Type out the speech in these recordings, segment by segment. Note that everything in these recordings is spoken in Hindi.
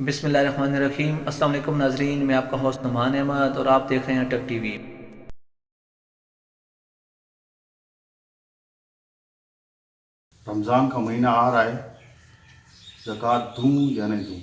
बिस्मिल्लाहिर्रहमानिर्रहीम। अस्सलाम वालेकुम नाजरीन, मैं आपका होस्ट नुमान अहमद और आप देख रहे हैं टेक टीवी। रमज़ान का महीना आ रहा है, ज़कात दूँ या नहीं दूँ?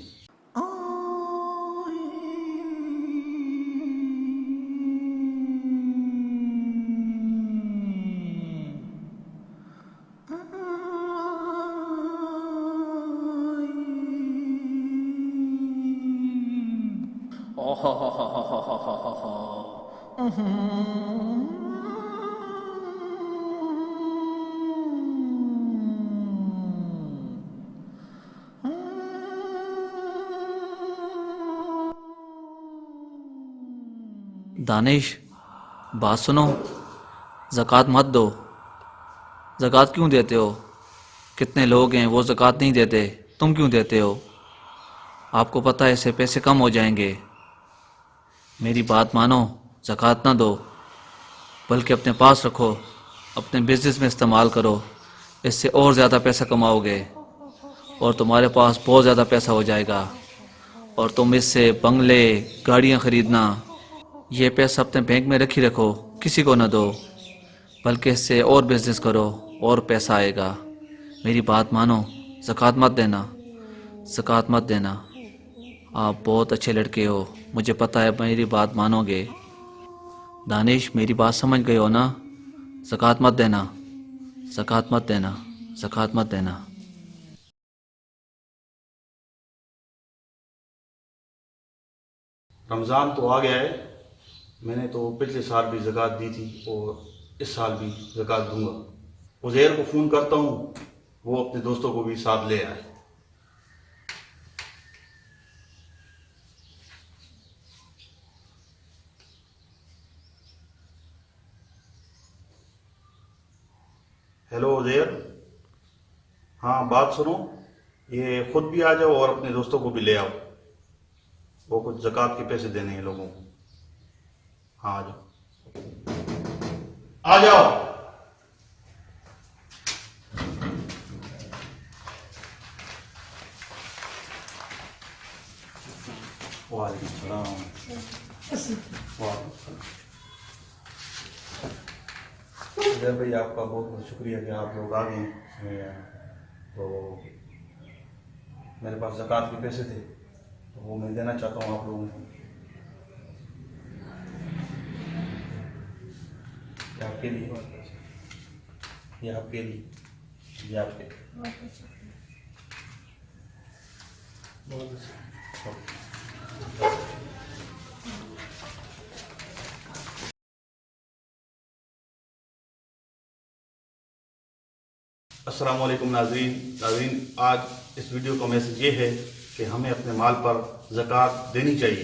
दानिश, बात सुनो। ज़कात मत दो। ज़कात क्यों देते हो? कितने लोग हैं वो ज़कात नहीं देते, तुम क्यों देते हो? आपको पता है इससे पैसे कम हो जाएंगे। मेरी बात मानो, ज़कात ना दो, बल्कि अपने पास रखो, अपने बिजनेस में इस्तेमाल करो। इससे और ज़्यादा पैसा कमाओगे और तुम्हारे पास बहुत ज़्यादा पैसा हो जाएगा और तुम इससे बंगले, गाड़ियाँ खरीदना। ये पैसा अपने बैंक में रखी रखो, किसी को ना दो, बल्कि इससे और बिजनेस करो और पैसा आएगा। मेरी बात मानो, ज़कात मत देना, ज़कात मत देना। आप बहुत अच्छे लड़के हो, मुझे पता है मेरी बात मानोगे। दानिश, मेरी बात समझ गए हो ना? ज़कात मत देना, ज़कात मत देना, ज़कात मत देना। रमज़ान तो आ गया है, मैंने तो पिछले साल भी ज़कात दी थी और इस साल भी ज़कात दूंगा। उज़ैर को फ़ोन करता हूँ, वो अपने दोस्तों को भी साथ ले आए। हेलो उज़ैर, हाँ बात सुनो, ये खुद भी आ जाओ और अपने दोस्तों को भी ले आओ। वो कुछ ज़कात के पैसे देने हैं लोगों को। हाँ आ जाओ, आ जाओ। वालेकुम सलाम। वालेकुम सलाम। उज़ैर भाई, आपका बहुत बहुत शुक्रिया कि आप लोग आ गए। तो मेरे पास ज़कात के पैसे थे तो वो मैं देना चाहता हूँ आप लोगों को। ये आपके लिए, ये आपके लिए, ये आपके लिए। अस्सलाम वालेकुम नाज़रीन, आज इस वीडियो का मैसेज ये है कि हमें अपने माल पर ज़कात देनी चाहिए।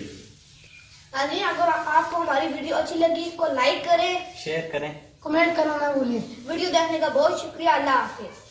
नाज़रीन, अगर आपको हमारी वीडियो अच्छी लगी तो लाइक करें, शेयर करें, कमेंट करना ना भूलें। वीडियो देखने का बहुत शुक्रिया। अल्लाह हाफिज़।